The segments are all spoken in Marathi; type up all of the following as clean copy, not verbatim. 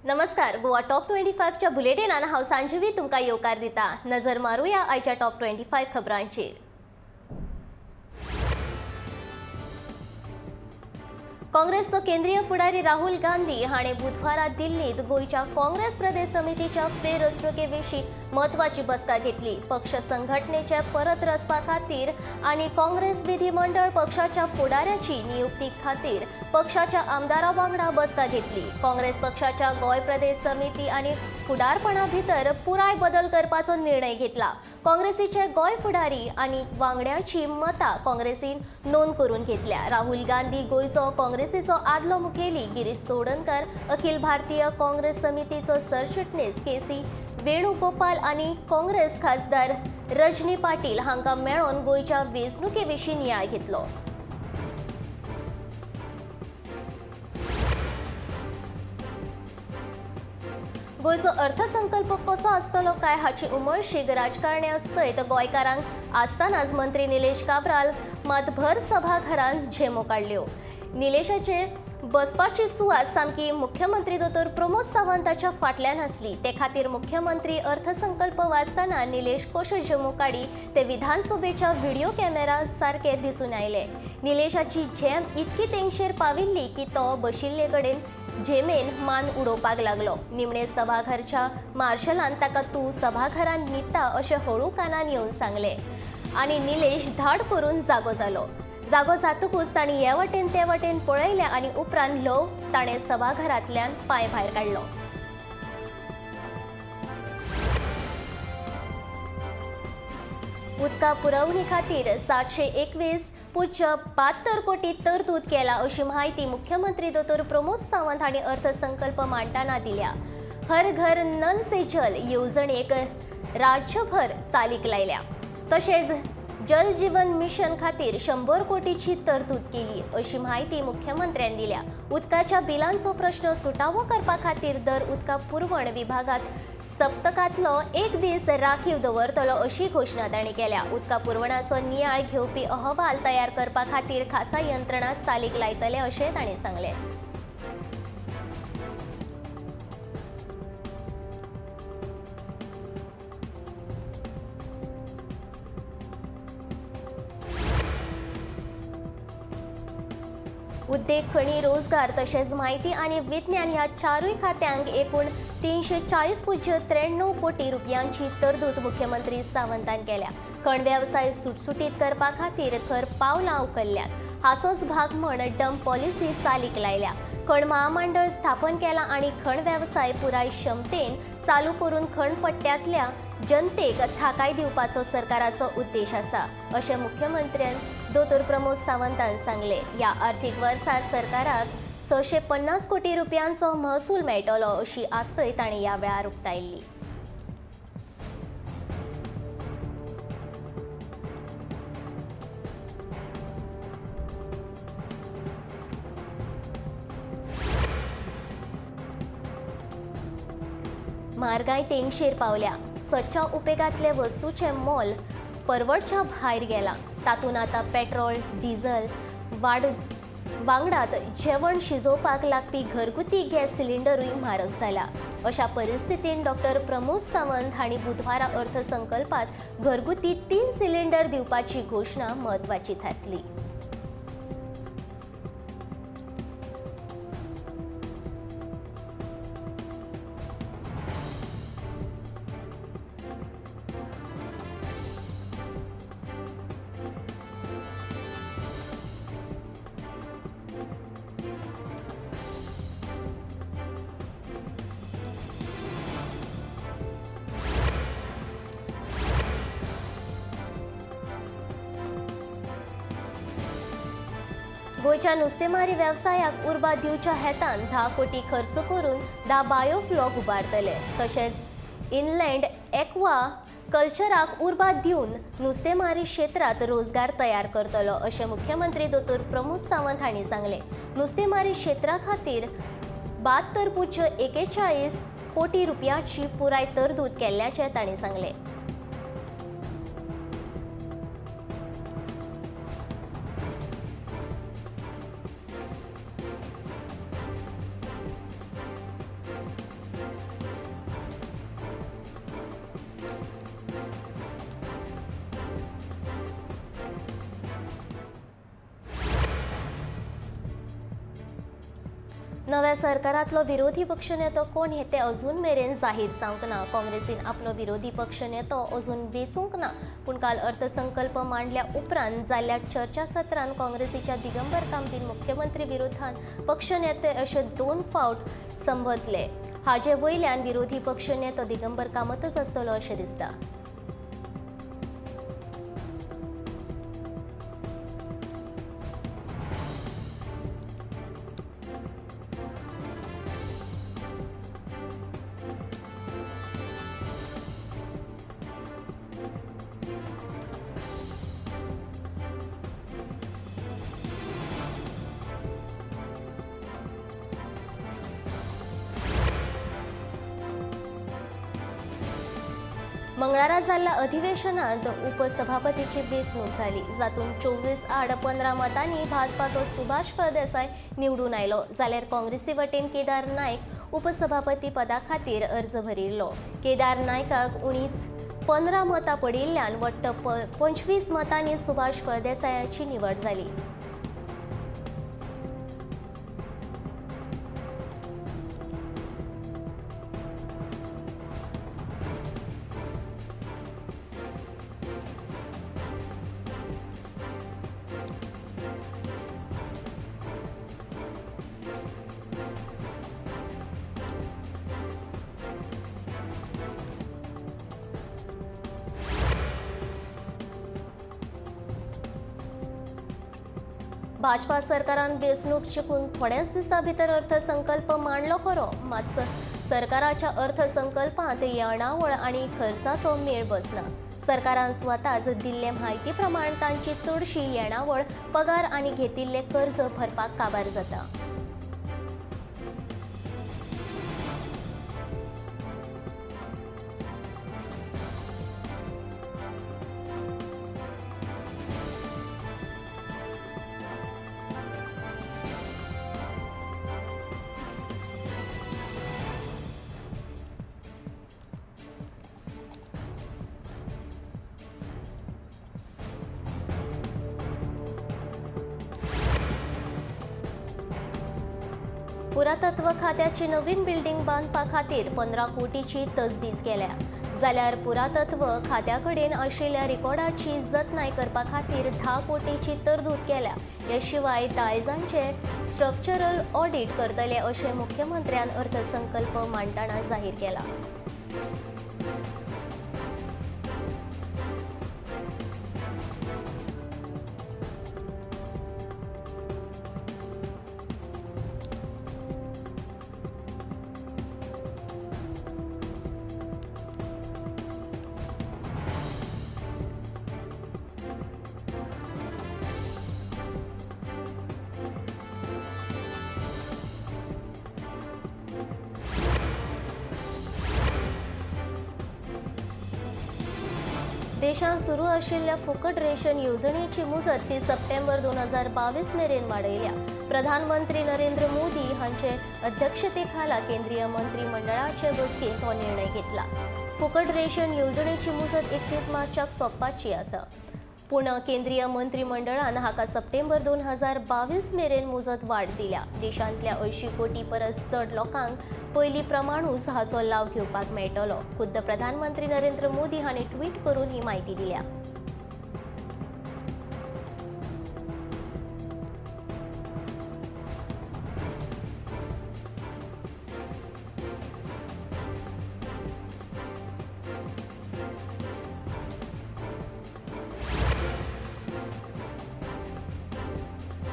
नमस्कार. गोवा टॉप 25 च्या बुलेटिनान हांव सांजवी तुमकां येवकार दिता. नजर मारूया आयच्या टॉप 25 खबरांचेर. काँग्रेसचो केंद्रीय फुडारी राहुल गांधी हाणें बुधवारा दिल्लीत गोंयच्या काँग्रेस प्रदेश समितीच्या फेररचणुके म्हत्वाची बसका घेतली. पक्ष संघटनेचे परत रचपा खातीर आनी काँग्रेस विधिमंडळ पक्षाच्या फुडाऱ्याची नियुक्ती खातीर पक्षाच्या आमदारां वांगडा बसका घेतली. काँग्रेस पक्षाच्या गोंय प्रदेश समिती आनी फुडारपणा भितर पुराय बदल करपाचो निर्णय घेतला. काँग्रेसीचे गोंय फुडारी आनी वांगड्याची मतां काँग्रेसीन नोंद करून घेतल्या. राहुल गांधी गोंयचो काँग्रेसीचो आदलो मुखेली गिरीश चोडणकर, अखिल भारतीय काँग्रेस समितीचो सरचिटणीस के.सी. वेणुगोपाल आनी काँग्रेस खासदार रजनी पाटील हांकां मेळोन गोंयच्या वेंचणुके विशीं नियाळ घेतलो. गोंयचो अर्थसंकल्प कसो आसतलो काय हाची उमळशीक राजकारण्या सयत गोंयकारांक आसतनाच मंत्री निलेश काब्राल मात भर सभाघरांत झेमो काडल्यो. निलेशाचे बसपाची सुवात सामकी मुख्यमंत्री दोतोर प्रमोद सावंताच्या फाटल्यान आसली. ते खातीर मुख्यमंत्री अर्थसंकल्प वाचतना निलेश कशो झेमो काडी ते विधानसभेच्या व्हिडिओ कॅमेरा सारके दिसून आयले. निलेशाची झेम इतकी तेंगशेर पाविल्ली की तो बशिल्ले कडेन झेमेन मान उडोवपाक लागलो. निमणे सभाघरच्या मार्शलान ताका तूं सभाघरांत न्हिदता अशें हळू कानान येवन सांगलें आनी निलेश धाड करून जागो जालो. जागो जातकूच तांणी हे वटेन ते वटेन पळयलें आनी उपरांत ल्हव ताणें सभाघरांतल्यान पांय भायर काडलो. उदका पुरवणी खातीर 721.72 कोटी तरतूद केला अशी माहिती मुख्यमंत्री दोतोर प्रमोद सावंत हांणी अर्थसंकल्प मांडटना दिल्या. हर घर नल से जल येवजणेक राज्यभर चालीक लायल्या. तशेंच जल जीवन मिशन खातीर 100 कोटीची तरतूद केली अशी माहिती मुख्यमंत्र्यान दिल्या. उदकाच्या बिलांचो प्रश्न सुटावो करपा खातीर दर उदका पुरवण विभागात सप्तकांतलो एक दीस राखीव दवरतलो अशी घोशणा तांणी केल्या. उदका पुरवणाचो नियाळ घेवपी अहवाल तयार करपा खातीर खासा यंत्रणा चालीक लायतले अशें तांणी सांगलें. उद्देग, खणी, रोजगार तशेंच माहिती आनी विज्ञान ह्या चारूय खात्यांक एकूण 340.93 कोटी रुपयांची तरतूद मुख्यमंत्री सावंतान केल्या. खण वेवसाय सुटसुटीत करपा खातीर खर पावलां उखल्ल्यात. हाचोच भाग म्हण डंप पॉलिसी चालीक लायल्या. खण महामंडळ स्थापन केला आनी खण वेवसाय पुराय क्षमतेन चालू करून खणपट्ट्यांतल्या जनतेक थाकाय दिवपाचो सरकाराचो उद्देश आसा अशें मुख्यमंत्र्यान दोतोर प्रमोद सावंतान सांगलें. ह्या आर्थीक वर्सात सरकाराक 650 कोटी रुपयांचो महसूल मेळटलो अशी आस्तय तांणी ह्या वेळार उक्तायल्ली. म्हारगाय तेंगशेर पावल्या. सदच्या उपेगांतले वस्तूचें मोल परवडच्या भायर गेलां. तातूंत आतां पेट्रोल, डिझल वांगडात जेवण शिजोवपाक लागपी घरगुती गॅस सिलिंडरूय म्हारग जाला. अशा परिस्थितीन डॉक्टर प्रमोद सावंत हांणी बुधवारा अर्थसंकल्पात घरगुती 3 सिलिंडर दिवपाची घोशणा म्हत्वाची थारली. गोंयच्या नुस्तेमारी वेवसायाक उर्बा दिवच्या हेतान 10 कोटी खर्च करून 10 बायोफ्लॉक उबारतले. तशेंच इनलँड एक्वा कल्चराक उर्बा दिवन नुस्तेमारी क्षेत्रात रोजगार तयार करतलो अशें मुख्यमंत्री दोतोर प्रमोद सावंत हांणी सांगलें. नुस्तेमारी क्षेत्रा खातीर 72.41 कोटी रुपयांची पुराय तरतूद केल्ल्याचें तांणी सांगलें. नव्या सरकारातलो विरोधी पक्षनेतो कोण हे ते अजून मेरेन जाहीर जावंक ना। काँग्रेसीन आपलो विरोधी पक्षनेतो अजून वेंचूंक ना, पूण काल अर्थसंकल्प मांडल्या उपरांत जाल्ल्या चर्चा सत्रांत काँग्रेसीच्या दिगंबर कामतीन मुख्यमंत्री विरोधांत पक्षनेते अशे 2 फावट संबोधले। हाचे वयल्यान विरोधी पक्षनेतो दिगंबर कामतच आसतलो अशें दिसता। मंगळारा जाल्ल्या अधिवेशनात उपसभापतीची वेंचणूक जाली, जातून 24 आड 15 मतांनी भाजपाचो सुभाष फळदेसाय निवडून आयलो, जाल्यार काँग्रेसी वटेन केदार नायक उपसभापती पदा खातीर अर्ज भरिल्लो। केदार नायकाक उणीच 15 मतां पडिल्ल्यान वट्ट 25 मतांनी सुभाष फळदेसायाची निवड जाली। भाजपा सरकारान वेंचणूक जिखून थोड्याच दिसां भितर अर्थसंकल्प मांडलो खरो, मात सरकाराच्या अर्थसंकल्पांत येणावळ आनी खर्चाचो मेळ बसना। सरकारान स्वताच दिल्ले म्हायती प्रमाण तांची चडशी येणावळ पगार आनी घेतिल्ले कर्ज भरपाक काबार जाता। पुरातत्व खात्याची नवीन बिल्डिंग बांदपा खातीर 15 कोटीची तजवीज केल्या, जाल्यार पुरातत्व खात्या कडेन आशिल्ल्या रिकॉर्डाची जतनाय करपा खातीर 10 कोटीची तरतूद केल्या। हे शिवाय दायजांचे स्ट्रक्चरल ऑडिट करतले अशें मुख्यमंत्र्यान अर्थसंकल्प मांडटना जाहीर केला। देशांत सुरू आशिल्ल्या फुकट रेशन येवजणेची मुजत 30 सप्टेंबर 2022 मेरेन वाडयल्या। प्रधानमंत्री नरेंद्र मोदी हांचे अध्यक्षतेखाला केंद्रीय मंत्रिमंडळाचे बसकेंत हो निर्णय घेतला। फुकट रेशन येवजणेची मुजत 31 मार्चाक सोंपपाची आसा, पूण केंद्रीय मंत्रिमंडळान हाका सप्टेंबर 2022 मेरेन मुजत वाड दिल्या। देशांतल्या 80 कोटी परस चड लोकांक पयली प्रमाणूच हाचो लाव घेवपाक मेळटलो। खुद्द प्रधानमंत्री नरेंद्र मोदी हांणी ट्वीट करून ही म्हायती दिल्या।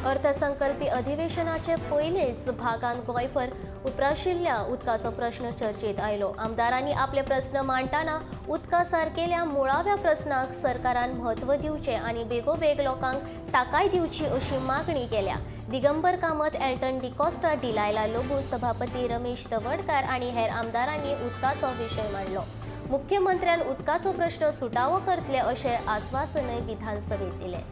अर्थसंकल्पी अधिवेशनाचे पयलेच भागान गोंयभर उप्राशिल्ल्या उदकाचो प्रश्न चर्चेत आयलो। आमदारांनी आपले प्रस्न मांडटाना उदका सारकेल्या मुळाव्या प्रस्नाक सरकारान म्हत्व दिवचे आनी बेगोबेग लोकांक ताकाय दिवची अशी मागणी केल्या। दिगंबर कामत, एल्टन डिकोस्टा, डिलायला लोबो, सभापती रमेश तवडकार आनी हेर आमदारांनी उदकाचो विशय मांडलो। मुख्यमंत्र्यान उदकाचो प्रश्न सुटावो करतले अशें आस्वासनय विधानसभेत दिलें।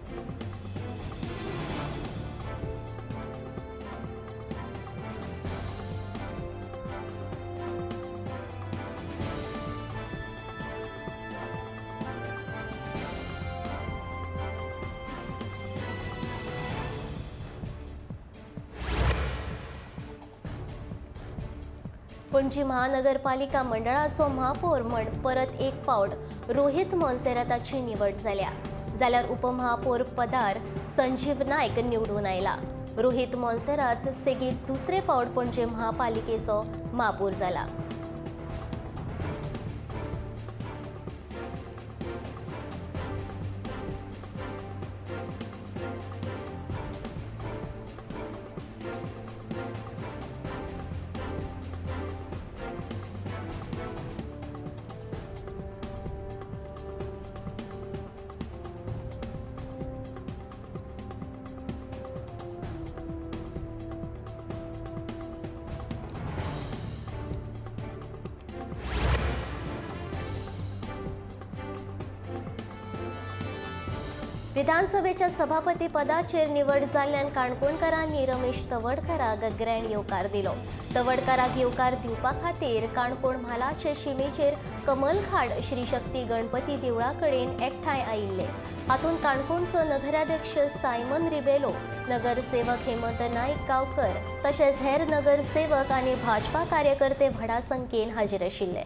पणजी महानगरपालिका मंडळाचो महापौर म्हण परत एक फावट रोहित मोन्सेराताची निवड जाल्यार उपमहापौर पदार संजीव नायक निवडून आयला। रोहित मोन्सेरात सेगीत दुसरे फावट पणजी महापालिकेचो महापौर जाला। विधानसभेच्या सभापती पदाचेर निवड जाल्ल्यान काणकोणकारांनी रमेश तवडकाराक ग्रँड येवकार दिलो। तवडकाराक येवकार दिवपा खातीर काणकोण म्हालाचे शिमेचेर कमलघाट श्री शक्ती गणपती देवळा कडेन एकठांय आयिल्ले। हातूंत काणकोणचो नगराध्यक्ष सायमन रिबेलो, नगरसेवक हेमंत नाईक गांवकर तशेंच हेर नगरसेवक आनी भाजपा कार्यकर्ते व्हडा संख्येन हाजीर आशिल्ले।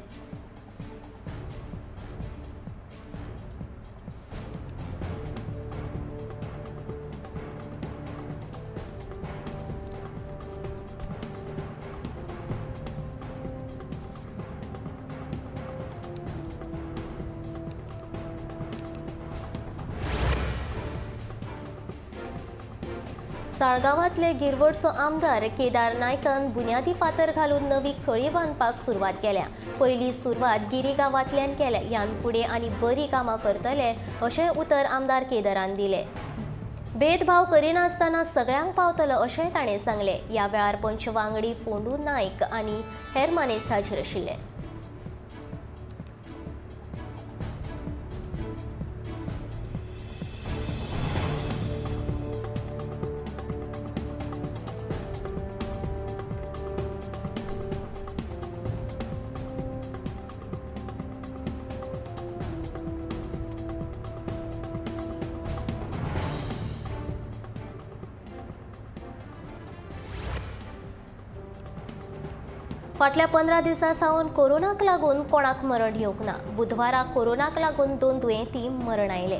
साळगांवांतले गिरवडचो आमदार केदार नायकान बुन्यादी फातर घालून नवी खळी बांदपाक सुरवात केल्या। पयली सुरवात गिरी गांवांतल्यान केल्या, ह्यान फुडें आनी बरी कामां करतले अशें उतर आमदार केदारान दिलें। भेदभाव करिनासतना सगळ्यांक पावतलो अशेंय ताणें सांगलें। ह्या वेळार पंचवांगडी फोंडू नायक आनी हेर मानेस्त हाजीर आशिल्ले। फाटल्या 15 दिसां सावन कोरोनाक लागून कोणाक मरण येवंक ना। बुधवाराक कोरोनाक लागून 2 दुयेंती मरण आयले।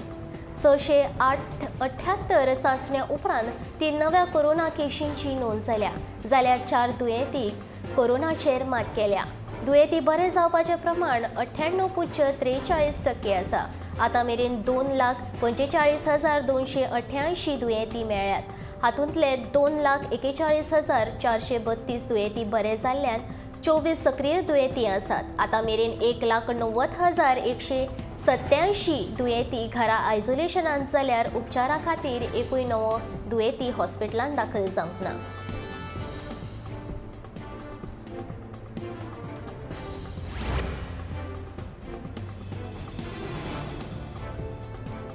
678 चांचण्या उपरांत 3 नव्या कोरोना केशींची नोंद जाल्या, जाल्यार 4 दुयेंतींक कोरोनाचेर मात केल्या। दुयेंती बरे जावपाचें प्रमाण 98.43% आसा। आतां मेरेन 2,45,288 दुयेंती मेळ्ळ्यात। हातूंतले 2,41,432 दुयेंती बरे जाल्ल्यान 24 सक्रिय दुयेंती आसात। आतां मेरेन 1,90,187 दुयेंती घरा आयसोलेशनांत जाल्यार उपचारा खातीर एकूय नवो दुयेंती हॉस्पिटलांत दाखल जावंक ना।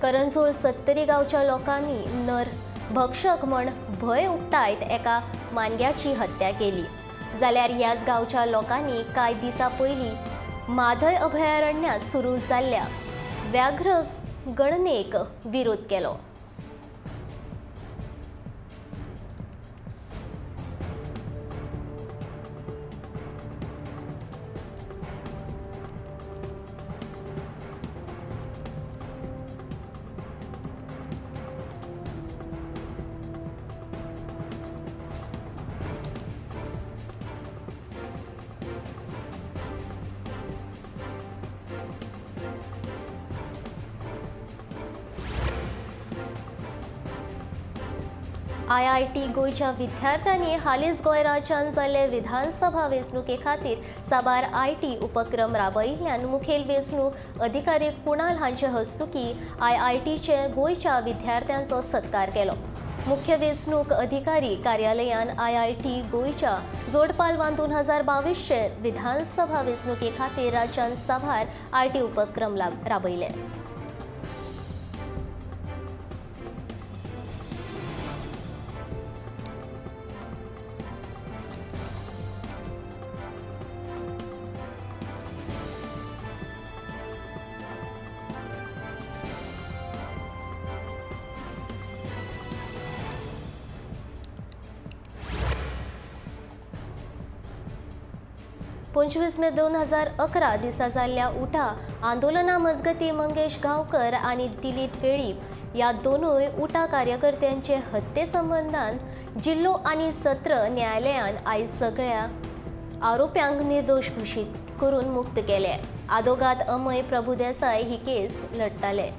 करंजोळ सत्तरी गांवच्या लोकांनी नर भक्षक म्हण भंय उक्तायत एका मानग्याची हत्या केली, जाल्यार ह्याच गांवच्या लोकांनी कांय दिसां पयलीं माधय अभयारण्यांत सुरू जाल्ल्या व्याघ्र गणनेक विरोध केलो। IIT गोयच्या विद्यार्थ्यांनी हालींच गोंय राज्यांत जाल्ले विधानसभा वेंचणुके खातीर साबार IT उपक्रम राबयिल्ल्यान मुखेल वेंचणूक अधिकारी कुणाल हांचे हस्तुकीं IITचे गोंयच्या विद्यार्थ्यांचो सत्कार केलो। मुख्य वेंचणूक अधिकारी कार्यालयान IIT गोयच्या जोडपालवान 2022चे विधानसभा वेंचणुके खातीर राज्यांत साबार IT उपक्रम राबयले। 25 मे 2011 दिसा जाल्ल्या उठा आंदोलना मजगती मंगेश गांवकर आणि दिलीप वेळीप या दोनूय उठा कार्यकर्त्यांचे हत्ये संबंधान जिल्लो आणि सत्र न्यायालयान आयज सगळ्या आरोप्यांक निर्दोष घोषित करून मुक्त केले. आदोगाद अमय प्रभुदेसाय ही केस लढताले.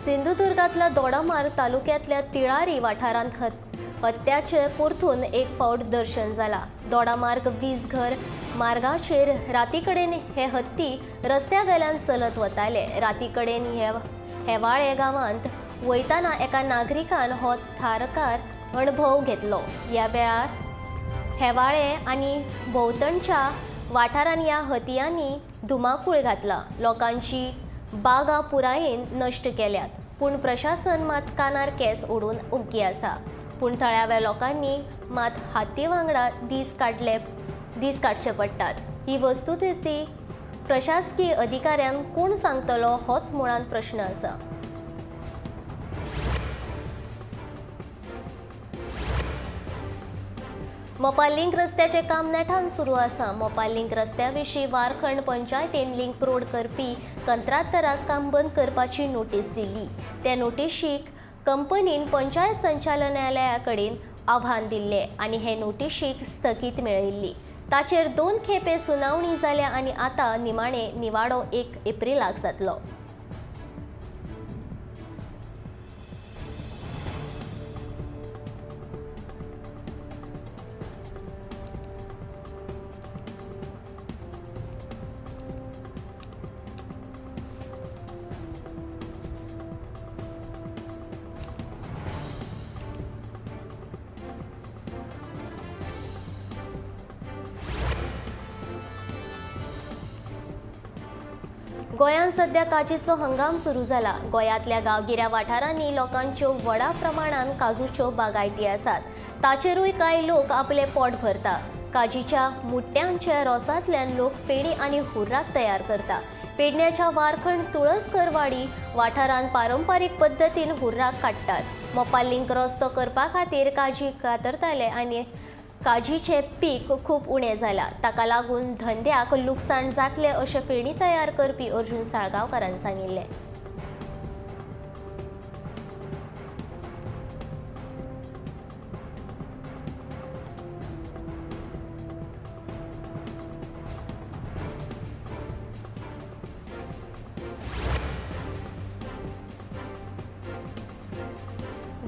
सिंधुदुर्गातल्या दोडामार्ग तालुक्यातल्या तिळारी वाठारांत हत्याचे परतून एक फावट दर्शन जाला. दोडामार्ग 20 घर मार्गाचेर राती कडेन हे हत्ती रस्त्या वेल्यान चलत वताले. राती कडेन हेवाळे गांवांत वयताना एका नागरिकान हो थारकार अणभव घेतलो. ह्या वेळार हेवाळे आनी भोवतणच्या वाठारांत ह्या हतयांनी धुमाकूळ घातला. लोकांची बागा पुरायेन नश्ट केल्यात, पूण प्रशासन मात कानार केस ओडून ओग्गी आसा. पूण थळाव्या लोकांनी मात हाती वांगडा दीस काडचे पडटात. ही वस्तुस्थिती प्रशासकीय अधिकाऱ्यांक कोण सांगतलो होच मुळांत प्रश्न आसा. मोपा लिंक रस्त्याचे काम नेटान सुरू आसा. मोपा लिंक रस्त्या विशीं वारखंड पंचायतीन लिंक रोड करपी कंत्राटदाराक काम बंद करपाची नोटीस दिल्ली. ते नोटीशीक कंपनीन पंचायत संचालनालया कडेन आव्हान दिल्ले आनी हे नोटीशीक स्थगीत मेळयिल्ली. ताचेर 2 खेपे सुनावणी जाल्या आनी आतां निमाणे निवाडो 1 एप्रिलाक जातलो. गोंयांत सध्या काजीचो हंगाम सुरू जाला. गोंयांतल्या गांवगिऱ्या वाठारांनी लोकांच्यो व्हडा प्रमाणान काजूच्यो बागायती आसात. ताचेरूय कांय लोक आपले पोट भरता. काजीच्या मुट्ट्यांच्या रोसांतल्यान लोक फेणी आनी हुर्राक तयार करता. पेडण्याच्या वारखंड तुळसकरवाडी वाठारांत पारंपारीक पद्दतीन हुर्राक काडटात. मोपा लिंक रस्तो करपा खातीर काजी कातरताले आनी काजीचे पीक खूब उणें जाला. ताका लागून धंद्याक लुकसाण जातले अशें फेणी तयार करपी अर्जुन साळगांवकारान सांगिल्लें.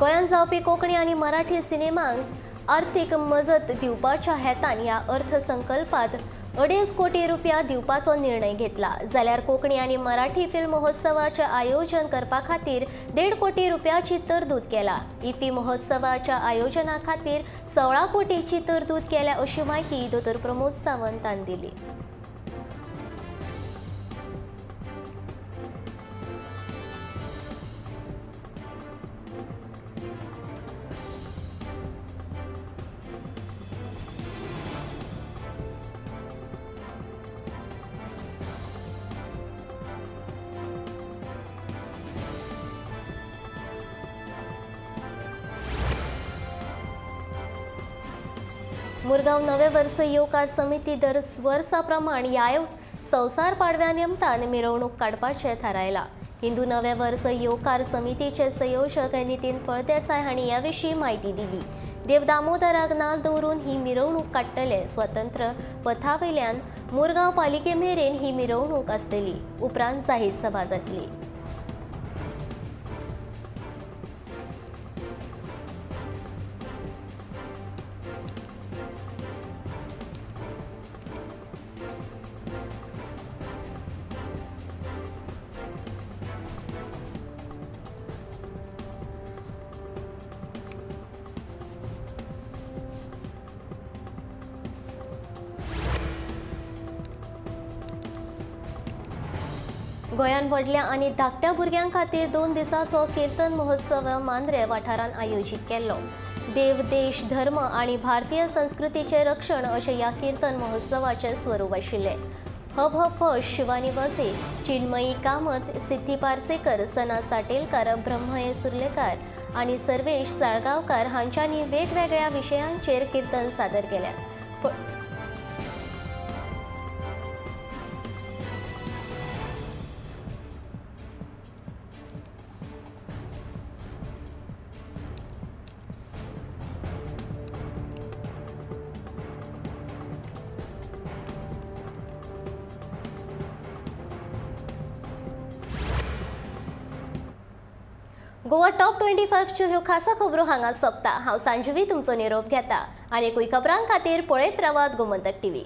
गोंयांत जावपी कोंकणी आनी मराठी सिनेमांक आर्थीक मजत दिवपाच्या हेतान ह्या अर्थसंकल्पात 2.5 कोटी रुपया दिवपाचो निर्णय घेतला. जाल्यार कोंकणी आनी मराठी फिल्म महोत्सवाचे आयोजन करपा खातीर 1.5 कोटी रुपयाची तरतूद केला. इफ्फी महोत्सवाच्या आयोजना खातीर 16 कोटीची तरतूद केल्या अशी माहिती दोतोर प्रमोद सावंतान दिली. मुरगांव नवे वर्स येवकार समिती दर वर्सा प्रमाण ह्या संवसार पाडव्या निमतान मिरवणूक काडपाचें थारायला. हिंदू नवे वर्स येवकार समितीचे संयोजक नितीन फळदेसाय हांणी ह्या विशीं माहिती दिली. देव दामोदराक नाल दवरून ही मिरवणूक काडटले. स्वतंत्र पथावयल्यान मुरगांव पालिके मेरेन ही मिरवणूक आसतली. उपरांत जाहीर सभा जातली. गोंयान व्हडल्या आनी धाकट्या भुरग्यां खातीर 2 दिसांचो कीर्तन महोत्सव मांद्रे वाठारांत आयोजीत केल्लो। देव, देश, धर्म आनी भारतीय संस्कृतीचे रक्षण अशें ह्या कीर्तन महोत्सवाचें स्वरूप आशिल्लें। हब हब फश, शिवानी वसे, चिन्मयी कामत, सिद्धी पार्सेकर, सना साटेलकार, ब्रह्मये सुर्लेकार आनी सर्वेश साळगांवकार हांच्यांनी वेगवेगळ्या विशयांचेर कीर्तन सादर केल्यात। गोवा टॉप 25 च्यो ह्यो खासा खबरो हांगा सोंपता। हांव संजीवी तुमचो निरोप घेता आनी एकूय खबरां खातीर पळयत रावात गोमंतक टीव्ही।